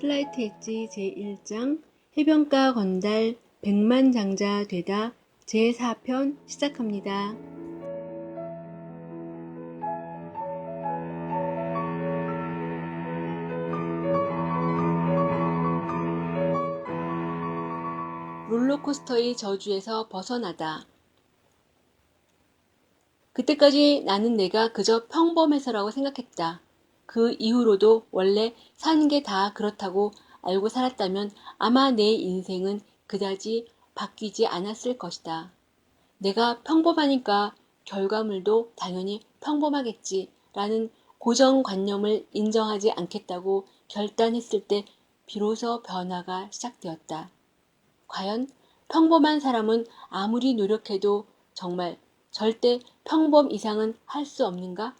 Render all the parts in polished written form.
슬라이트 엣지 제1장 해변가 건달 백만장자 되다 제4편 시작합니다. 롤러코스터의 저주에서 벗어나다. 그때까지 나는 내가 그저 평범해서라고 생각했다. 그 이후로도 원래 사는 게 다 그렇다고 알고 살았다면 아마 내 인생은 그다지 바뀌지 않았을 것이다. 내가 평범하니까 결과물도 당연히 평범하겠지 라는 고정관념을 인정하지 않겠다고 결단했을 때 비로소 변화가 시작되었다. 과연 평범한 사람은 아무리 노력해도 정말 절대 평범 이상은 할 수 없는가?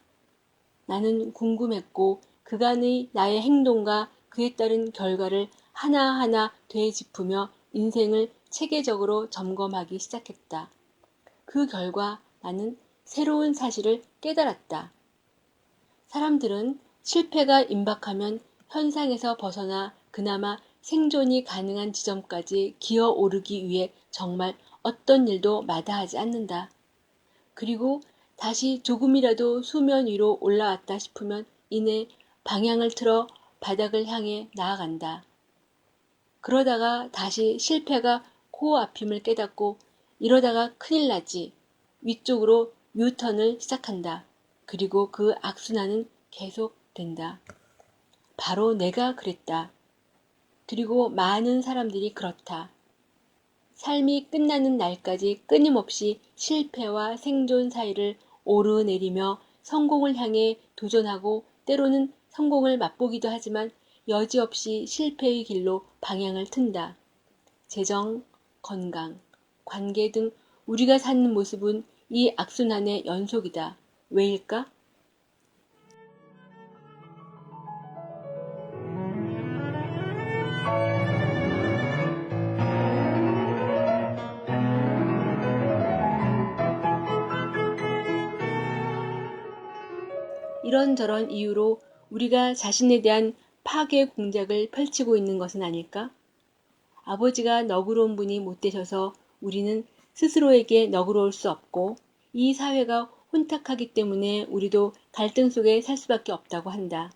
나는 궁금했고 그간의 나의 행동과 그에 따른 결과를 하나하나 되짚으며 인생을 체계적으로 점검하기 시작했다. 그 결과 나는 새로운 사실을 깨달았다. 사람들은 실패가 임박하면 현상에서 벗어나 그나마 생존이 가능한 지점까지 기어오르기 위해 정말 어떤 일도 마다하지 않는다. 그리고 다시 조금이라도 수면 위로 올라왔다 싶으면 이내 방향을 틀어 바닥을 향해 나아간다. 그러다가 다시 실패가 코앞임을 깨닫고 이러다가 큰일 나지. 위쪽으로 유턴을 시작한다. 그리고 그 악순환은 계속된다. 바로 내가 그랬다. 그리고 많은 사람들이 그렇다. 삶이 끝나는 날까지 끊임없이 실패와 생존 사이를 오르내리며 성공을 향해 도전하고 때로는 성공을 맛보기도 하지만 여지없이 실패의 길로 방향을 튼다. 재정, 건강, 관계 등 우리가 사는 모습은 이 악순환의 연속이다. 왜일까? 이런저런 이유로 우리가 자신에 대한 파괴 공작을 펼치고 있는 것은 아닐까? 아버지가 너그러운 분이 못 되셔서 우리는 스스로에게 너그러울 수 없고 이 사회가 혼탁하기 때문에 우리도 갈등 속에 살 수밖에 없다고 한다.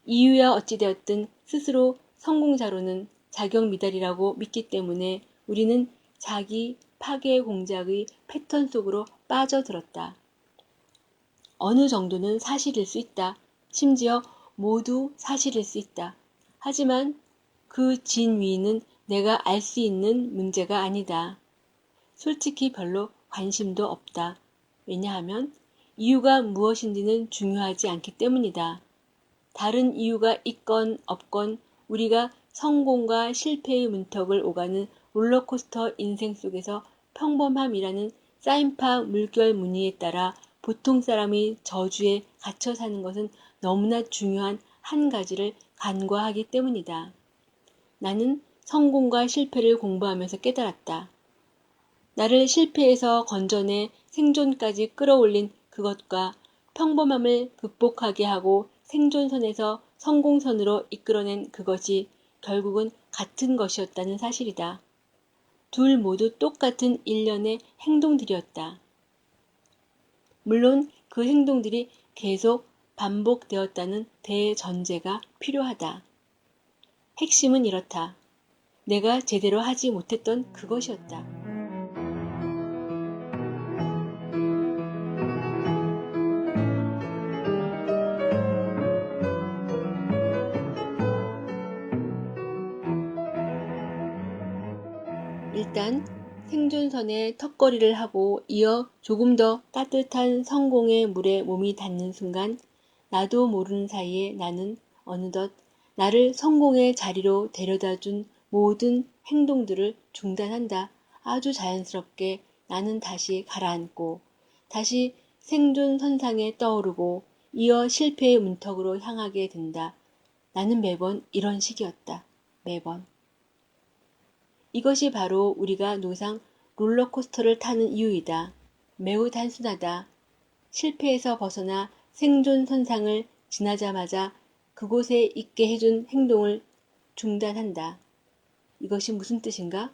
이유야 어찌되었든 스스로 성공자로는 자격 미달이라고 믿기 때문에 우리는 자기 파괴 공작의 패턴 속으로 빠져들었다. 어느 정도는 사실일 수 있다. 심지어 모두 사실일 수 있다. 하지만 그 진위는 내가 알 수 있는 문제가 아니다. 솔직히 별로 관심도 없다. 왜냐하면 이유가 무엇인지는 중요하지 않기 때문이다. 다른 이유가 있건 없건 우리가 성공과 실패의 문턱을 오가는 롤러코스터 인생 속에서 평범함이라는 사인파 물결 무늬에 따라 보통 사람이 저주에 갇혀 사는 것은 너무나 중요한 한 가지를 간과하기 때문이다. 나는 성공과 실패를 공부하면서 깨달았다. 나를 실패에서 건져내 생존까지 끌어올린 그것과 평범함을 극복하게 하고 생존선에서 성공선으로 이끌어낸 그것이 결국은 같은 것이었다는 사실이다. 둘 모두 똑같은 일련의 행동들이었다. 물론 그 행동들이 계속 반복되었다는 대전제가 필요하다. 핵심은 이렇다. 내가 제대로 하지 못했던 그것이었다. 일단 생존선에 턱걸이를 하고 이어 조금 더 따뜻한 성공의 물에 몸이 닿는 순간 나도 모르는 사이에 나는 어느덧 나를 성공의 자리로 데려다준 모든 행동들을 중단한다. 아주 자연스럽게 나는 다시 가라앉고 다시 생존선상에 떠오르고 이어 실패의 문턱으로 향하게 된다. 나는 매번 이런 식이었다. 매번. 이것이 바로 우리가 노상 롤러코스터를 타는 이유이다. 매우 단순하다. 실패에서 벗어나 생존 선상을 지나자마자 그곳에 있게 해준 행동을 중단한다. 이것이 무슨 뜻인가?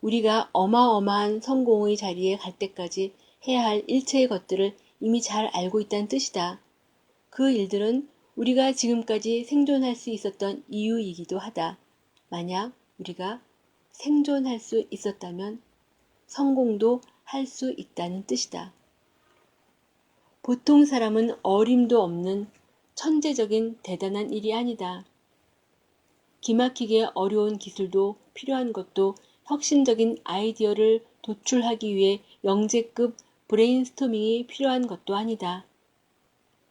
우리가 어마어마한 성공의 자리에 갈 때까지 해야 할 일체의 것들을 이미 잘 알고 있다는 뜻이다. 그 일들은 우리가 지금까지 생존할 수 있었던 이유이기도 하다. 만약 우리가 생존할 수 있었다면 성공도 할 수 있다는 뜻이다. 보통 사람은 어림도 없는 천재적인 대단한 일이 아니다. 기막히게 어려운 기술도 필요한 것도 혁신적인 아이디어를 도출하기 위해 영재급 브레인스토밍이 필요한 것도 아니다.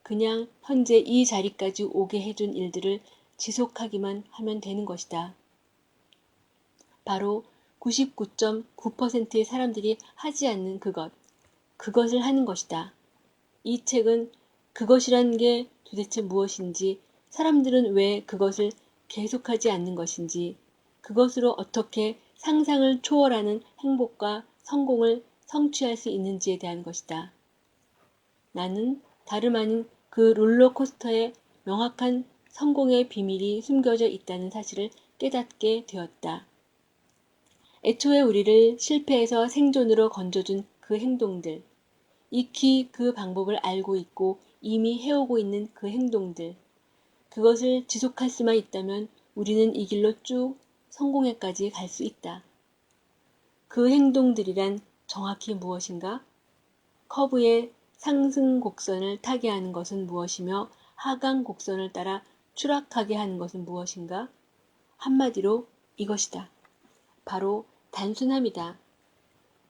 그냥 현재 이 자리까지 오게 해준 일들을 지속하기만 하면 되는 것이다. 바로 99.9%의 사람들이 하지 않는 그것을 하는 것이다. 이 책은 그것이란 게 도대체 무엇인지, 사람들은 왜 그것을 계속하지 않는 것인지, 그것으로 어떻게 상상을 초월하는 행복과 성공을 성취할 수 있는지에 대한 것이다. 나는 다름 아닌 그 롤러코스터에 명확한 성공의 비밀이 숨겨져 있다는 사실을 깨닫게 되었다. 애초에 우리를 실패에서 생존으로 건져준 그 행동들, 익히 그 방법을 알고 있고 이미 해오고 있는 그 행동들, 그것을 지속할 수만 있다면 우리는 이 길로 쭉 성공에까지 갈 수 있다. 그 행동들이란 정확히 무엇인가? 커브의 상승 곡선을 타게 하는 것은 무엇이며 하강 곡선을 따라 추락하게 하는 것은 무엇인가? 한마디로 이것이다. 바로 단순함이다.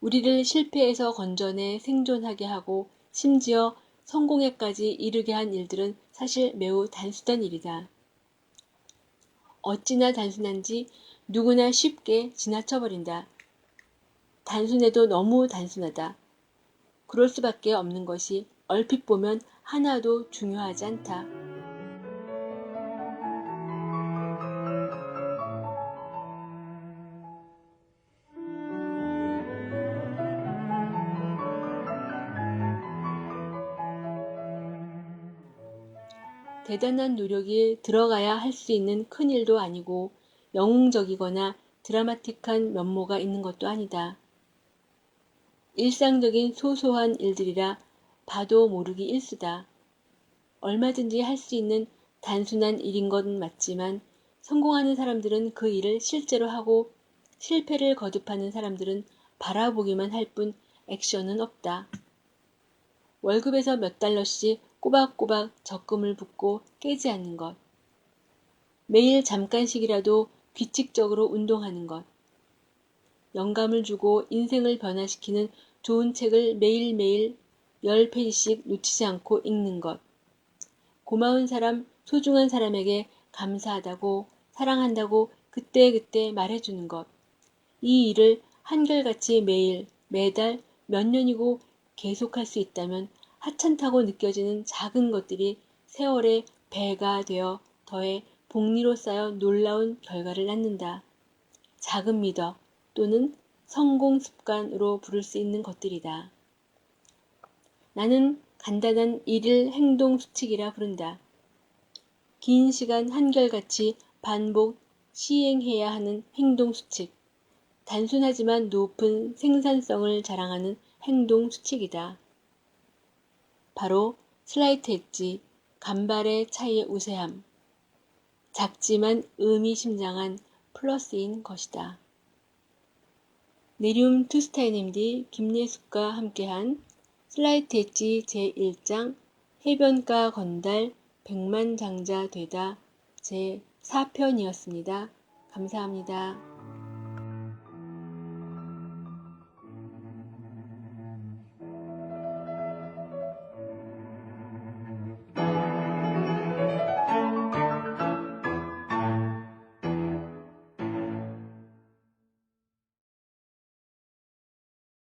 우리를 실패에서 건져내 생존하게 하고 심지어 성공에까지 이르게 한 일들은 사실 매우 단순한 일이다. 어찌나 단순한지 누구나 쉽게 지나쳐버린다. 단순해도 너무 단순하다. 그럴 수밖에 없는 것이 얼핏 보면 하나도 중요하지 않다. 대단한 노력이 들어가야 할 수 있는 큰 일도 아니고 영웅적이거나 드라마틱한 면모가 있는 것도 아니다. 일상적인 소소한 일들이라 봐도 모르기 일수다. 얼마든지 할 수 있는 단순한 일인 건 맞지만 성공하는 사람들은 그 일을 실제로 하고 실패를 거듭하는 사람들은 바라보기만 할 뿐 액션은 없다. 월급에서 몇 달러씩 꼬박꼬박 적금을 붓고 깨지 않는 것. 매일 잠깐씩이라도 규칙적으로 운동하는 것. 영감을 주고 인생을 변화시키는 좋은 책을 매일매일 10페이지씩 놓치지 않고 읽는 것. 고마운 사람, 소중한 사람에게 감사하다고, 사랑한다고 그때그때 말해주는 것. 이 일을 한결같이 매일, 매달, 몇 년이고 계속할 수 있다면 하찮다고 느껴지는 작은 것들이 세월의 배가 되어 더해 복리로 쌓여 놀라운 결과를 낳는다. 작은 미덕 또는 성공 습관으로 부를 수 있는 것들이다. 나는 간단한 일일 행동 수칙이라 부른다. 긴 시간 한결같이 반복 시행해야 하는 행동 수칙. 단순하지만 높은 생산성을 자랑하는 행동 수칙이다. 바로 슬라이트 엣지, 간발의 차이의 우세함. 작지만 의미심장한 플러스인 것이다. 네리움 투스타인 MD 김예숙과 함께한 슬라이트 엣지 제1장 해변가 건달 백만장자 되다 제4편이었습니다. 감사합니다.